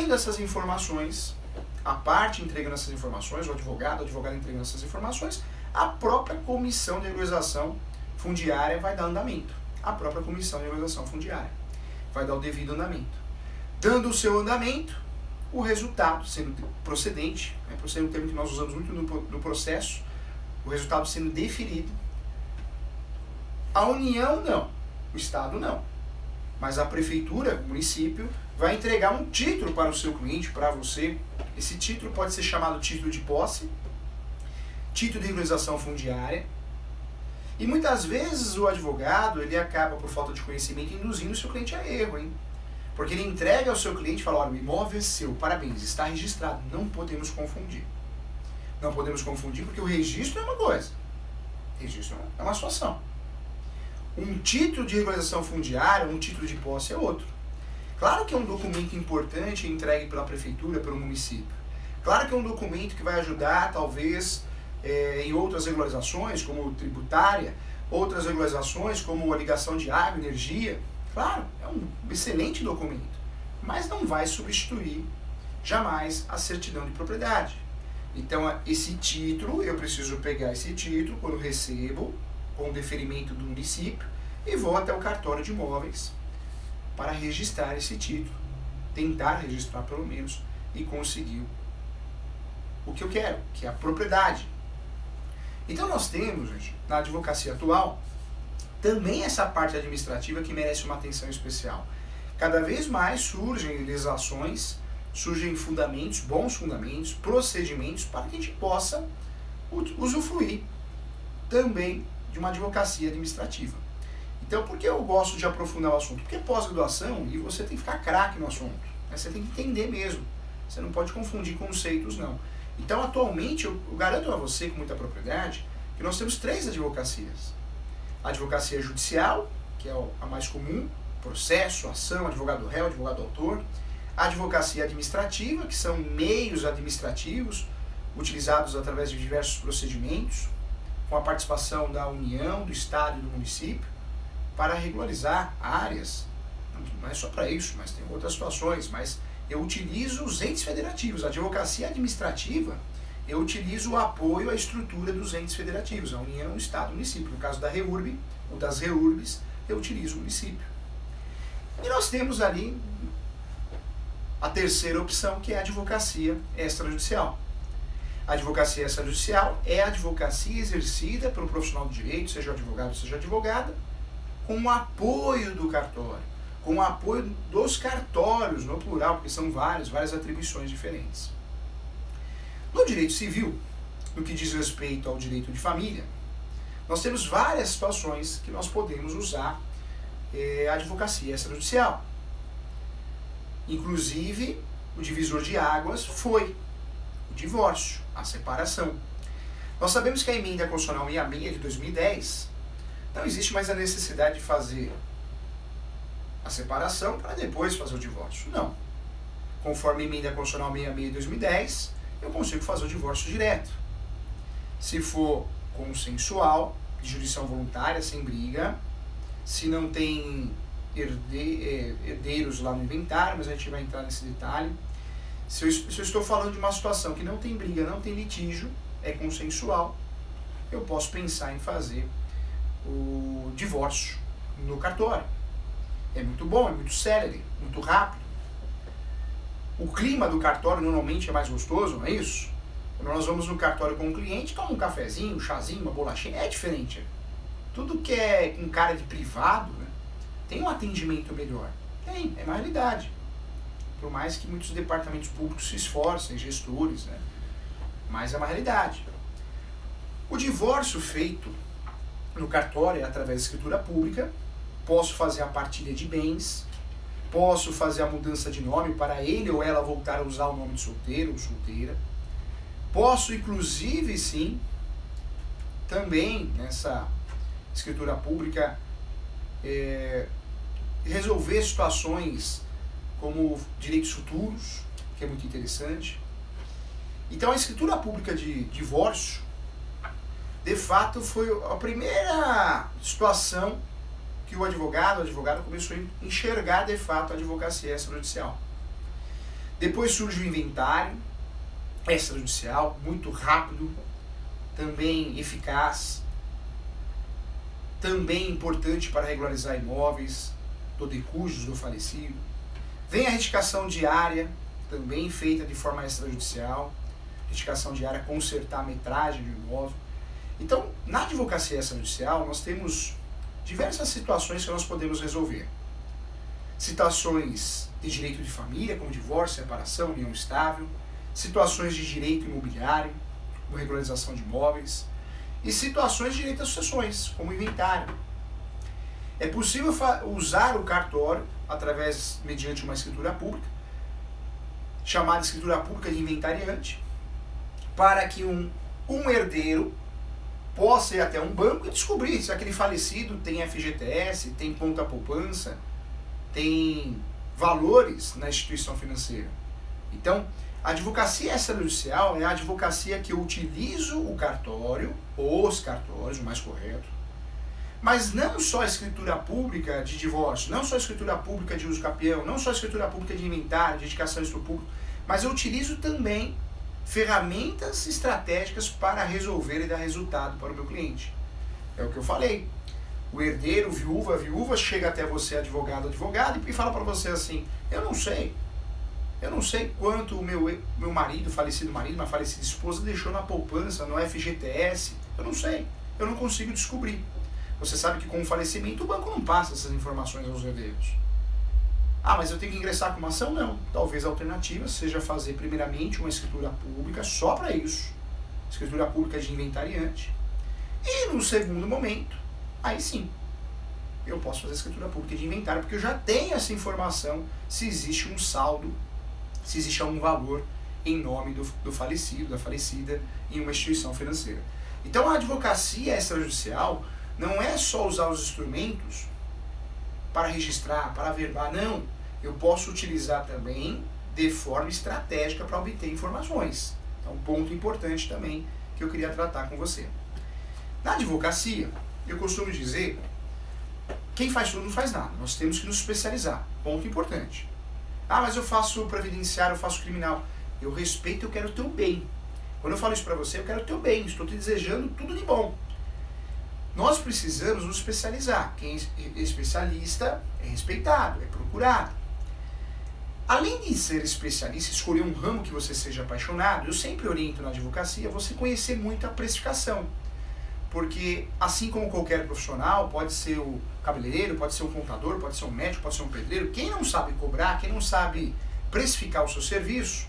entregando essas informações, a parte entregando essas informações, o advogado entregando essas informações, a própria comissão de regularização fundiária vai dar andamento. A própria comissão de regularização fundiária vai dar o devido andamento. Dando o seu andamento, o resultado sendo procedente, por ser um termo que nós usamos muito no processo, o resultado sendo deferido. A União não, o Estado não, mas a Prefeitura, o município, vai entregar um título para o seu cliente, para você. Esse título pode ser chamado título de posse, título de regularização fundiária, e muitas vezes o advogado, ele acaba, por falta de conhecimento, induzindo o seu cliente a erro, hein? Porque ele entrega ao seu cliente e fala, olha, o imóvel é seu, parabéns, está registrado. Não podemos confundir. Não podemos confundir porque o registro é uma coisa. O registro é uma situação. Um título de regularização fundiária, um título de posse é outro. Claro que é um documento importante entregue pela prefeitura, pelo município. Claro que é um documento que vai ajudar, talvez, em outras regularizações, como tributária, outras regularizações, como a ligação de água, energia. Claro, é um excelente documento, mas não vai substituir jamais a certidão de propriedade. Então, esse título, eu preciso pegar esse título quando recebo, com o deferimento do município, e vou até o cartório de imóveis para registrar esse título, tentar registrar pelo menos, e conseguir o que eu quero, que é a propriedade. Então nós temos, gente, na advocacia atual, também essa parte administrativa que merece uma atenção especial. Cada vez mais surgem legislações, surgem fundamentos, bons fundamentos, procedimentos para que a gente possa usufruir também de uma advocacia administrativa. Então, por que eu gosto de aprofundar o assunto? Porque é pós-graduação e você tem que ficar craque no assunto. Né? Você tem que entender mesmo. Você não pode confundir conceitos, não. Então, atualmente, eu garanto a você com muita propriedade que nós temos 3 advocacias. A advocacia judicial, que é a mais comum, processo, ação, advogado-réu, advogado-autor. A advocacia administrativa, que são meios administrativos utilizados através de diversos procedimentos, com a participação da União, do Estado e do município, para regularizar áreas. Não é só para isso, mas tem outras situações, mas eu utilizo os entes federativos. A advocacia administrativa, eu utilizo o apoio à estrutura dos entes federativos, a União, o Estado e o município. No caso da REURB, ou das REURBs, eu utilizo o município. E nós temos ali a terceira opção, que é a advocacia extrajudicial. A advocacia extrajudicial é a advocacia exercida pelo profissional do direito, seja advogado, seja advogada, com o apoio do cartório, com o apoio dos cartórios, no plural, porque são várias atribuições diferentes. No direito civil, no que diz respeito ao direito de família, nós temos várias situações que nós podemos usar a advocacia extrajudicial. Inclusive, o divisor de águas foi o divórcio, a separação. Nós sabemos que a emenda constitucional 66 de 2010 não existe mais a necessidade de fazer a separação para depois fazer o divórcio. Não. Conforme a emenda constitucional 66 de 2010, eu consigo fazer o divórcio direto. Se for consensual, de jurisdição voluntária, sem briga, se não tem herdeiros lá no inventário, mas a gente vai entrar nesse detalhe. Se eu estou falando de uma situação que não tem briga, não tem litígio, é consensual, eu posso pensar em fazer o divórcio no cartório. É muito bom, é muito célere, muito rápido. O clima do cartório normalmente é mais gostoso, não é isso? Quando nós vamos no cartório com o cliente, toma um cafezinho, um chazinho, uma bolachinha, é diferente. Tudo que é com cara de privado, né, tem um atendimento melhor. Tem, é uma realidade. Por mais que muitos departamentos públicos se esforcem, gestores, né, mas é uma realidade. O divórcio feito no cartório, através da escritura pública, posso fazer a partilha de bens, posso fazer a mudança de nome para ele ou ela voltar a usar o nome de solteiro ou solteira. Posso, inclusive, sim, também nessa escritura pública, resolver situações como direitos futuros, que é muito interessante. Então a escritura pública de divórcio, de fato, foi a primeira situação que o advogado começou a enxergar de fato a advocacia extrajudicial. Depois surge o inventário extrajudicial, muito rápido, também eficaz, também importante para regularizar imóveis do decujus do falecido. Vem a retificação diária, também feita de forma extrajudicial, retificação diária, consertar a metragem do imóvel. Então, na advocacia extrajudicial, nós temos diversas situações que nós podemos resolver. Situações de direito de família, como divórcio, separação, união estável, situações de direito imobiliário, como regularização de imóveis, e situações de direito às sucessões, como inventário. É possível usar o cartório mediante uma escritura pública, chamada escritura pública de inventariante, para que um herdeiro possa ir até um banco e descobrir se aquele falecido tem FGTS, tem conta poupança, tem valores na instituição financeira. Então, a advocacia extrajudicial é a advocacia que eu utilizo o cartório, ou os cartórios, o mais correto, mas não só a escritura pública de divórcio, não só a escritura pública de uso capião, não só a escritura pública de inventário, de indicação de público, mas eu utilizo também ferramentas estratégicas para resolver e dar resultado para o meu cliente. É o que eu falei. O herdeiro, a viúva chega até você, advogado, e fala para você assim: eu não sei quanto o meu marido, falecido marido, minha falecida esposa deixou na poupança, no FGTS, eu não sei, eu não consigo descobrir. Você sabe que com o falecimento o banco não passa essas informações aos herdeiros. Ah, mas eu tenho que ingressar com uma ação? Não. Talvez a alternativa seja fazer primeiramente uma escritura pública só para isso, escritura pública de inventariante, e no segundo momento, aí sim, eu posso fazer escritura pública de inventário, porque eu já tenho essa informação se existe um saldo, se existe algum valor em nome do falecido, da falecida, em uma instituição financeira. Então a advocacia extrajudicial não é só usar os instrumentos para registrar, para averbar, não. Eu posso utilizar também de forma estratégica para obter informações. Então, um ponto importante também que eu queria tratar com você. Na advocacia, eu costumo dizer, quem faz tudo não faz nada. Nós temos que nos especializar. Ponto importante. Ah, mas eu faço previdenciário, eu faço criminal. Eu respeito, eu quero o teu bem. Quando eu falo isso para você, eu quero o teu bem. Estou te desejando tudo de bom. Nós precisamos nos especializar. Quem é especialista é respeitado, é procurado. Além de ser especialista, escolher um ramo que você seja apaixonado, eu sempre oriento na advocacia você conhecer muito a precificação. Porque, assim como qualquer profissional, pode ser o cabeleireiro, pode ser um contador, pode ser um médico, pode ser um pedreiro, quem não sabe cobrar, quem não sabe precificar o seu serviço,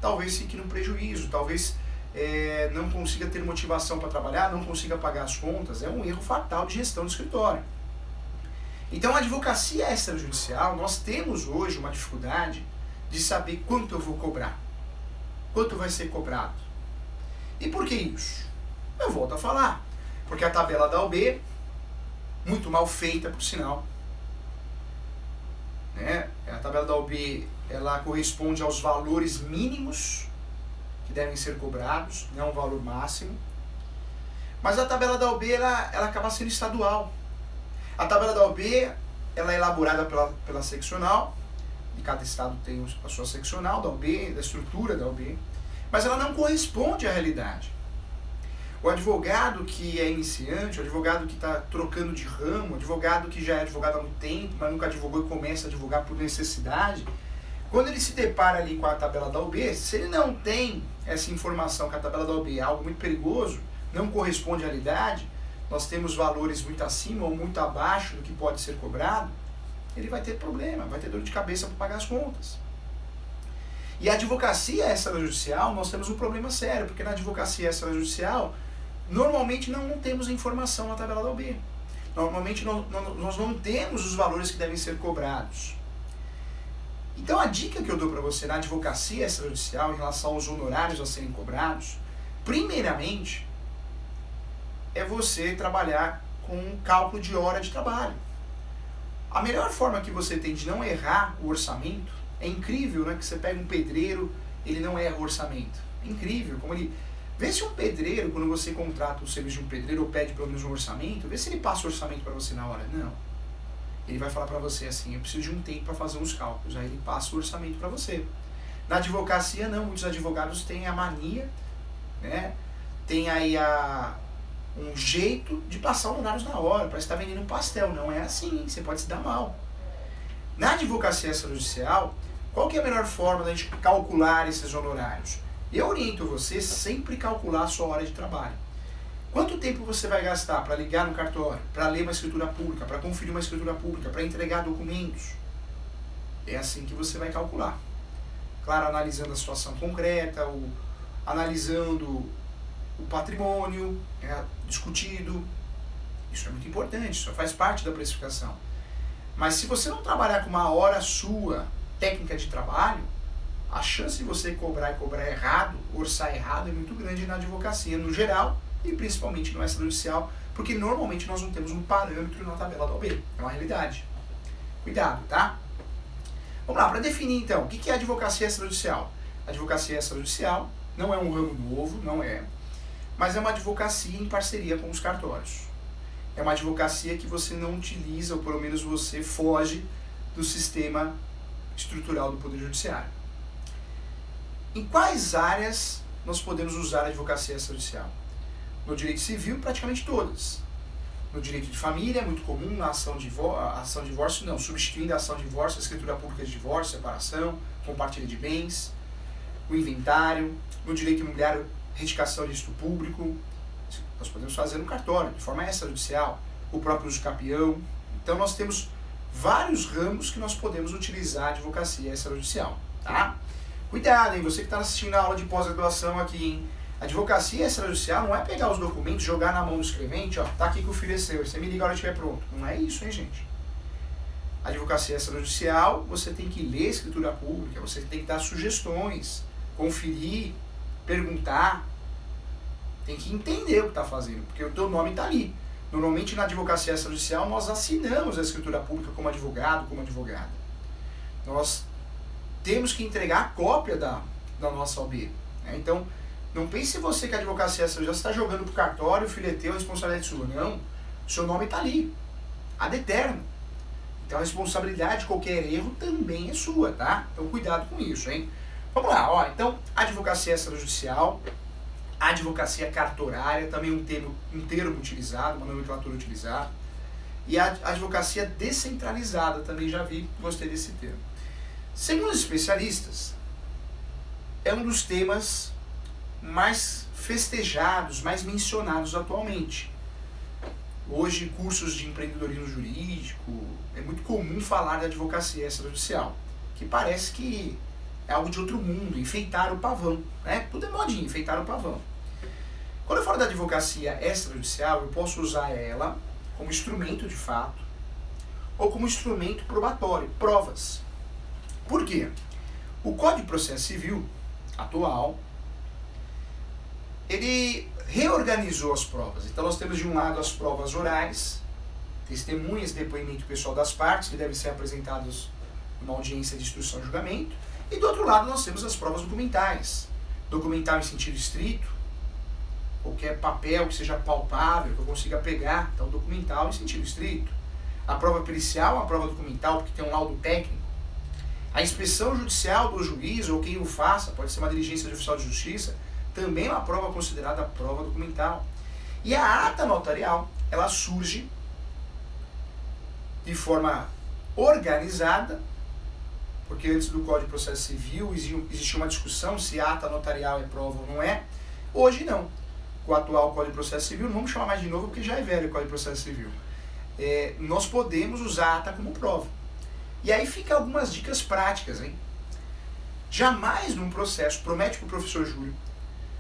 talvez fique no prejuízo, talvez não consiga ter motivação para trabalhar, não consiga pagar as contas. É um erro fatal de gestão de escritório. Então, a advocacia extrajudicial, nós temos hoje uma dificuldade de saber quanto eu vou cobrar, quanto vai ser cobrado. E por que isso? Eu volto a falar, porque a tabela da OAB, muito mal feita, por sinal, né? A tabela da OAB, ela corresponde aos valores mínimos que devem ser cobrados, não o valor máximo. Mas a tabela da OAB, ela acaba sendo estadual. A tabela da OAB, ela é elaborada pela seccional, e cada estado tem a sua seccional da OAB, da estrutura da OAB, mas ela não corresponde à realidade. O advogado que é iniciante, o advogado que está trocando de ramo, o advogado que já é advogado há muito tempo, mas nunca advogou e começa a advogar por necessidade, quando ele se depara ali com a tabela da OAB, se ele não tem essa informação que a tabela da OAB é algo muito perigoso, não corresponde à realidade, nós temos valores muito acima ou muito abaixo do que pode ser cobrado, ele vai ter problema, vai ter dor de cabeça para pagar as contas. E a advocacia extrajudicial, nós temos um problema sério, porque na advocacia extrajudicial, normalmente não temos informação na tabela da OAB. Normalmente nós não temos os valores que devem ser cobrados. Então a dica que eu dou para você na advocacia extrajudicial em relação aos honorários a serem cobrados, primeiramente, é você trabalhar com um cálculo de hora de trabalho. A melhor forma que você tem de não errar o orçamento, é incrível, né, que você pega um pedreiro, ele não erra o orçamento. É incrível, como ele... Vê se um pedreiro, quando você contrata o serviço de um pedreiro ou pede pelo menos um orçamento, vê se ele passa o orçamento para você na hora. Não. Ele vai falar para você assim, eu preciso de um tempo para fazer uns cálculos. Aí ele passa o orçamento para você. Na advocacia não, muitos advogados têm a mania, né? Tem aí um jeito de passar honorários na hora, parece que está vendendo um pastel. Não é assim, você pode se dar mal. Na advocacia extrajudicial, qual que é a melhor forma da gente calcular esses honorários? Eu oriento você sempre calcular a sua hora de trabalho. Quanto tempo você vai gastar para ligar no cartório, para ler uma escritura pública, para conferir uma escritura pública, para entregar documentos? É assim que você vai calcular. Claro, analisando a situação concreta, analisando o patrimônio discutido. Isso é muito importante, isso faz parte da precificação. Mas se você não trabalhar com uma hora sua técnica de trabalho, a chance de você cobrar errado, orçar errado, é muito grande na advocacia no geral e principalmente no extrajudicial, porque normalmente nós não temos um parâmetro na tabela da OAB. É uma realidade. Cuidado, tá? Vamos lá, para definir então, o que é advocacia extrajudicial? Advocacia extrajudicial não é um ramo novo, não é, mas é uma advocacia em parceria com os cartórios. É uma advocacia que você não utiliza, ou pelo menos você foge do sistema estrutural do Poder Judiciário. Em quais áreas nós podemos usar a advocacia extrajudicial? No direito civil, praticamente todas. No direito de família, é muito comum, na ação de divórcio, não, substituindo a ação de divórcio, a escritura pública de divórcio, separação, compartilha de bens, o inventário. No direito imobiliário, retificação de registro público. Nós podemos fazer no cartório, de forma extrajudicial, o próprio uso capião. Então nós temos vários ramos que nós podemos utilizar a advocacia extrajudicial, tá? Cuidado, hein? Você que está assistindo a aula de pós-graduação aqui, hein? A advocacia extrajudicial não é pegar os documentos, jogar na mão do escrevente, ó, tá aqui que o filho é seu, você me liga a hora que estiver pronto. Não é isso, hein, gente? A advocacia extrajudicial, você tem que ler a escritura pública, você tem que dar sugestões, conferir, perguntar, tem que entender o que está fazendo, porque o teu nome está ali. Normalmente na advocacia extrajudicial nós assinamos a escritura pública como advogado, como advogada. Nós temos que entregar a cópia da nossa OAB. Né? Então, não pense você que a advocacia extrajudicial está jogando para o cartório, o filho é teu, a responsabilidade é sua. Não, o seu nome está ali, ad eterno. Então a responsabilidade de qualquer erro também é sua, tá? Então cuidado com isso, hein? Vamos lá, ó. Então, advocacia extrajudicial, advocacia cartorária, também um termo utilizado, uma nomenclatura utilizada. E a advocacia descentralizada, também já vi, gostei desse termo. Segundo os especialistas, é um dos temas mais festejados, mais mencionados atualmente. Hoje, cursos de empreendedorismo jurídico, é muito comum falar da advocacia extrajudicial, que parece que é algo de outro mundo, enfeitar o pavão, né? Tudo é modinha, enfeitar o pavão. Quando eu falo da advocacia extrajudicial, eu posso usar ela como instrumento de fato, ou como instrumento probatório, provas. Por quê? O Código de Processo Civil atual, ele reorganizou as provas. Então nós temos de um lado as provas orais, testemunhas, depoimento pessoal das partes, que devem ser apresentados numa audiência de instrução e julgamento, e do outro lado nós temos as provas documentais. Documental em sentido estrito, qualquer papel que seja palpável, que eu consiga pegar, então documental em sentido estrito. A prova pericial é uma prova documental, porque tem um laudo técnico. A inspeção judicial do juiz, ou quem o faça, pode ser uma diligência de oficial de justiça, também é uma prova considerada prova documental. E a ata notarial, ela surge de forma organizada, porque antes do Código de Processo Civil existia uma discussão se a ata notarial é prova ou não é. Hoje não. Com o atual Código de Processo Civil, não vamos chamar mais de novo porque já é velho o Código de Processo Civil. Nós podemos usar a ata como prova. E aí fica algumas dicas práticas, hein? Jamais num processo, promete para o professor Júlio,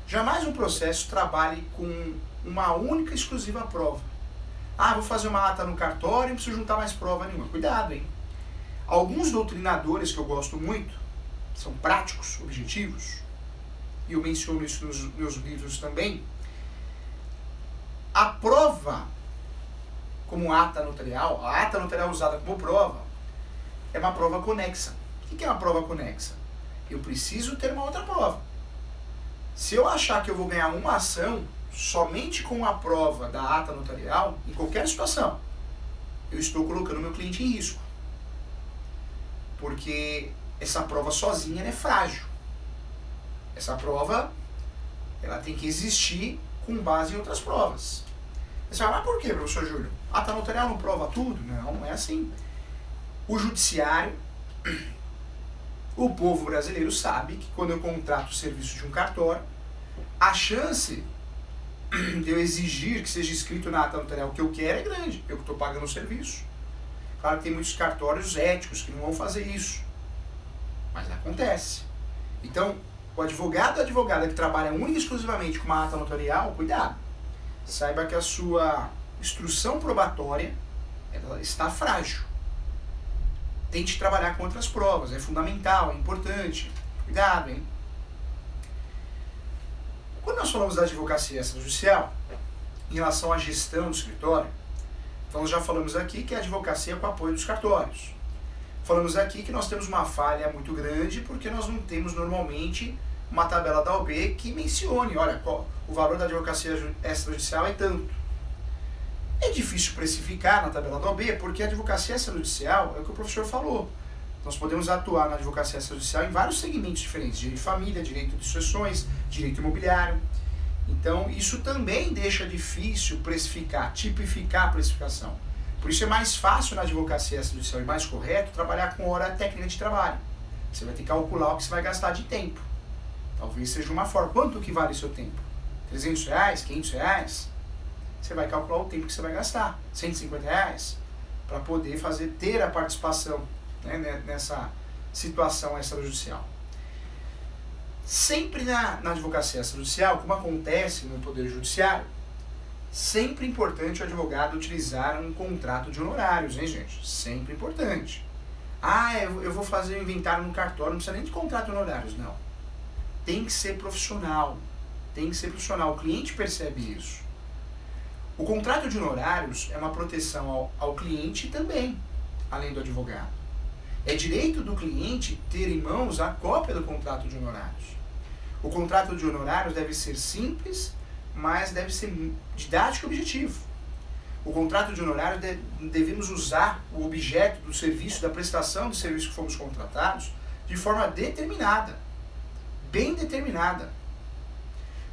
jamais um processo trabalhe com uma única exclusiva prova. Ah, vou fazer uma ata no cartório e não preciso juntar mais prova nenhuma. Cuidado, hein? Alguns doutrinadores que eu gosto muito, são práticos, objetivos, e eu menciono isso nos meus livros também. A prova como ata notarial, a ata notarial usada como prova, é uma prova conexa. O que é uma prova conexa? Eu preciso ter uma outra prova. Se eu achar que eu vou ganhar uma ação somente com a prova da ata notarial, em qualquer situação, eu estou colocando meu cliente em risco. Porque essa prova sozinha é frágil. Essa prova, ela tem que existir com base em outras provas. Você fala, mas por que, professor Júlio? A ata notarial não prova tudo? Não, não é assim. O judiciário, o povo brasileiro sabe que quando eu contrato o serviço de um cartório, a chance de eu exigir que seja escrito na ata notarial o que eu quero é grande. Eu que estou pagando o serviço. Claro que tem muitos cartórios éticos que não vão fazer isso. Mas acontece. Então, o advogado ou advogada que trabalha única e exclusivamente com uma ata notarial, cuidado. Saiba que a sua instrução probatória ela está frágil. Tente trabalhar com outras provas, é fundamental, é importante. Cuidado, hein? Quando nós falamos da advocacia extrajudicial, em relação à gestão do escritório, então nós já falamos aqui que é a advocacia com apoio dos cartórios. Falamos aqui que nós temos uma falha muito grande porque nós não temos normalmente uma tabela da OAB que mencione, olha, o valor da advocacia extrajudicial é tanto. É difícil precificar na tabela da OAB porque a advocacia extrajudicial é o que o professor falou. Nós podemos atuar na advocacia extrajudicial em vários segmentos diferentes, direito de família, direito de sucessões, direito imobiliário. Então isso também deixa difícil precificar, tipificar a precificação. Por isso é mais fácil na advocacia extrajudicial e mais correto trabalhar com hora técnica de trabalho. Você vai ter que calcular o que você vai gastar de tempo. Talvez seja uma forma. Quanto que vale o seu tempo? R$300? R$500? Você vai calcular o tempo que você vai gastar. R$150? Para poder ter a participação, né, nessa situação extrajudicial. Sempre na advocacia extrajudicial, como acontece no Poder Judiciário, sempre é importante o advogado utilizar um contrato de honorários, hein, gente? Sempre importante. Ah, eu vou fazer o inventário no cartório, não precisa nem de contrato de honorários, não. Tem que ser profissional. Tem que ser profissional. O cliente percebe isso. O contrato de honorários é uma proteção ao cliente também, além do advogado. É direito do cliente ter em mãos a cópia do contrato de honorários. O contrato de honorários deve ser simples, mas deve ser didático e objetivo. O contrato de honorários devemos usar o objeto do serviço, da prestação do serviço que fomos contratados, de forma determinada, bem determinada,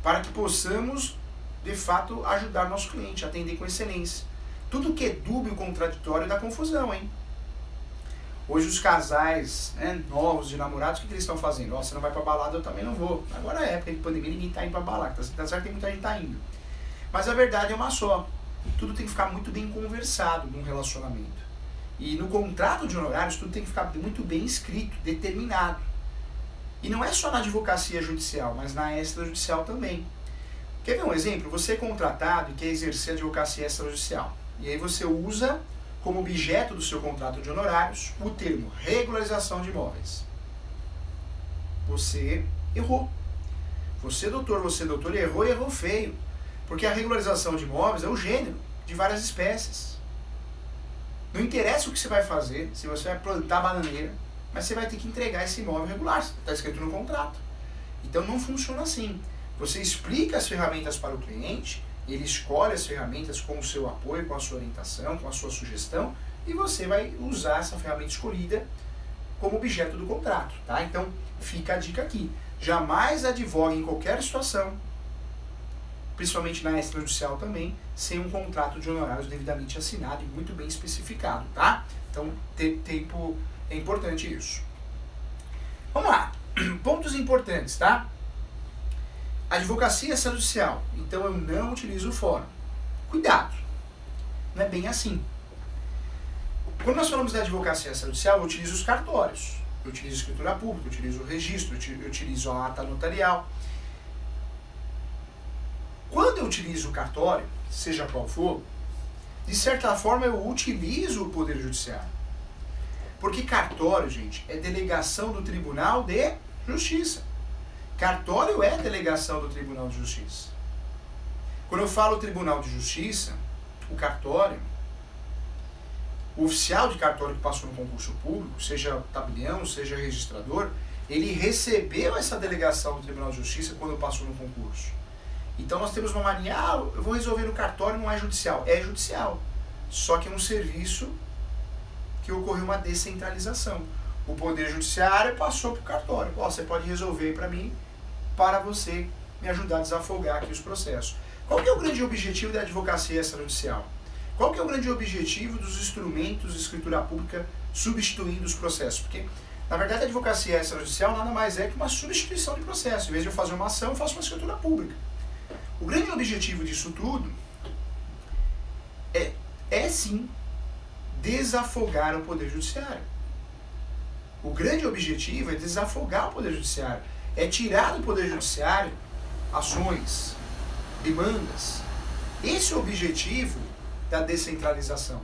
para que possamos, de fato, ajudar nosso cliente, atender com excelência. Tudo que é dúbio e contraditório dá confusão, hein? Hoje os casais, né, novos de namorados, o que eles estão fazendo? Ó, você não vai pra balada, eu também não vou. Agora é época de pandemia, ninguém tá indo pra balada. Tá certo que muita gente tá indo. Mas a verdade é uma só. Tudo tem que ficar muito bem conversado num relacionamento. E no contrato de honorários, tudo tem que ficar muito bem escrito, determinado. E não é só na advocacia judicial, mas na extrajudicial também. Quer ver um exemplo? Você é contratado e quer exercer a advocacia extrajudicial. E aí você usa como objeto do seu contrato de honorários o termo regularização de imóveis. Você errou. Você, doutor, errou e errou feio. Porque a regularização de imóveis é o gênero de várias espécies. Não interessa o que você vai fazer, se você vai plantar bananeira, mas você vai ter que entregar esse imóvel regular, está escrito no contrato. Então não funciona assim. Você explica as ferramentas para o cliente, ele escolhe as ferramentas com o seu apoio, com a sua orientação, com a sua sugestão, e você vai usar essa ferramenta escolhida como objeto do contrato, tá? Então, fica a dica aqui. Jamais advogue em qualquer situação, principalmente na extrajudicial também, sem um contrato de honorários devidamente assinado e muito bem especificado, tá? Então, tempo é importante isso. Vamos lá. Pontos importantes, tá? Advocacia extrajudicial. Então eu não utilizo o fórum. Cuidado. Não é bem assim. Quando nós falamos da advocacia extrajudicial, eu utilizo os cartórios. Eu utilizo escritura pública, eu utilizo o registro, eu utilizo a ata notarial. Quando eu utilizo o cartório, seja qual for, de certa forma eu utilizo o Poder Judiciário. Porque cartório, gente, é delegação do Tribunal de Justiça. Cartório é delegação do Tribunal de Justiça. Quando eu falo Tribunal de Justiça, o cartório, o oficial de cartório que passou no concurso público, seja tabelião, seja registrador, ele recebeu essa delegação do Tribunal de Justiça quando passou no concurso. Então nós temos uma mania, eu vou resolver no cartório, não é judicial. É judicial, só que é um serviço que ocorreu uma descentralização. O Poder Judiciário passou para o cartório. Ó, você pode resolver para mim para você me ajudar a desafogar aqui os processos. Qual que é o grande objetivo da advocacia extrajudicial? Qual que é o grande objetivo dos instrumentos de escritura pública substituindo os processos? Porque, na verdade, a advocacia extrajudicial nada mais é que uma substituição de processo. Em vez de eu fazer uma ação, eu faço uma escritura pública. O grande objetivo disso tudo é sim, desafogar o Poder Judiciário. O grande objetivo é desafogar o Poder Judiciário. É tirar do Poder Judiciário ações, demandas. Esse é o objetivo da descentralização.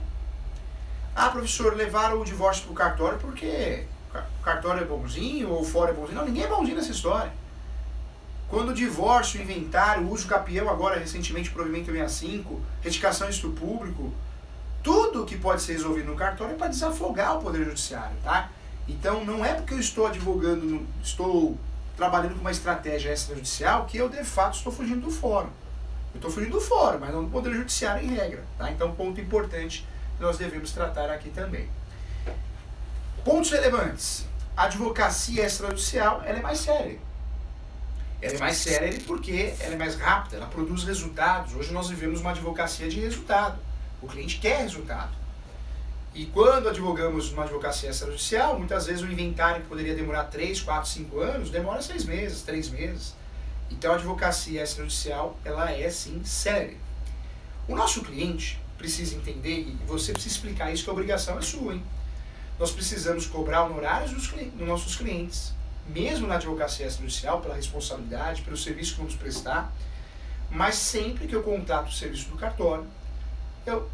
Ah, professor, levaram o divórcio para o cartório porque o cartório é bonzinho ou o fórum é bonzinho. Não, ninguém é bonzinho nessa história. Quando o divórcio, o inventário, o uso capião, agora recentemente o provimento 65, retificação de estupro público, tudo que pode ser resolvido no cartório é para desafogar o Poder Judiciário, tá? Então não é porque eu estou advogando, estou trabalhando com uma estratégia extrajudicial que eu de fato estou fugindo do fórum. Eu estou fugindo do fórum, mas não do Poder Judiciário em regra, tá? Então ponto importante que nós devemos tratar aqui também. Pontos relevantes. A advocacia extrajudicial, ela é mais séria. Ela é mais séria porque ela é mais rápida, ela produz resultados. Hoje nós vivemos uma advocacia de resultado. O cliente quer resultado. E quando advogamos uma advocacia extrajudicial, muitas vezes o inventário que poderia demorar 3, 4, 5 anos, demora 6 meses, 3 meses. Então a advocacia extrajudicial, ela é sim séria. O nosso cliente precisa entender, e você precisa explicar isso, que a obrigação é sua, hein? Nós precisamos cobrar honorários dos nossos clientes, mesmo na advocacia extrajudicial, pela responsabilidade, pelo serviço que vamos prestar, mas sempre que eu contrato o serviço do cartório,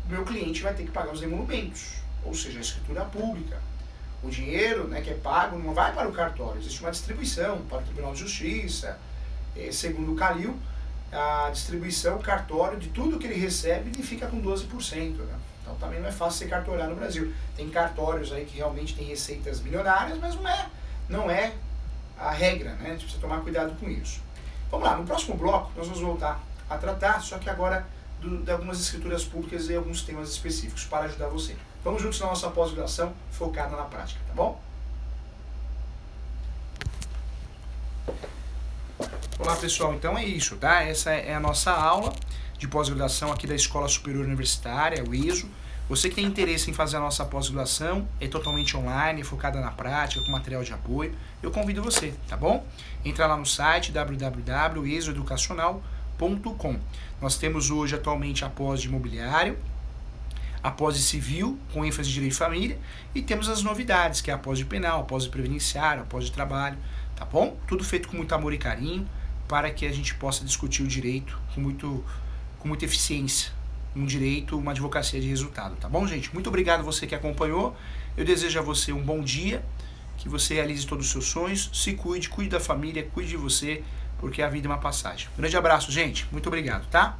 meu cliente vai ter que pagar os emolumentos, ou seja, a escritura pública. O dinheiro, né, que é pago não vai para o cartório, existe uma distribuição para o Tribunal de Justiça. Segundo o Calil, a distribuição, o cartório, de tudo que ele recebe, ele fica com 12%. Né? Então também não é fácil ser cartorário no Brasil. Tem cartórios aí que realmente têm receitas milionárias, mas não é a regra, né? A gente precisa tomar cuidado com isso. Vamos lá, no próximo bloco nós vamos voltar a tratar, só que agora de algumas escrituras públicas e alguns temas específicos para ajudar você. Vamos juntos na nossa pós-graduação focada na prática, tá bom? Olá pessoal, então é isso, tá? Essa é a nossa aula de pós-graduação aqui da Escola Superior Universitária, o ISO. Você que tem interesse em fazer a nossa pós-graduação, é totalmente online, focada na prática, com material de apoio, eu convido você, tá bom? Entra lá no site www.isoeducacional.com. Nós temos hoje atualmente a pós de imobiliário, a pós de civil, com ênfase em direito de família, e temos as novidades, que é a pós de penal, a pós de previdenciário, a pós de trabalho, tá bom? Tudo feito com muito amor e carinho, para que a gente possa discutir o direito com muita eficiência, um direito, uma advocacia de resultado, tá bom, gente? Muito obrigado a você que acompanhou, eu desejo a você um bom dia, que você realize todos os seus sonhos, se cuide, cuide da família, cuide de você, porque a vida é uma passagem. Grande abraço, gente, muito obrigado, tá?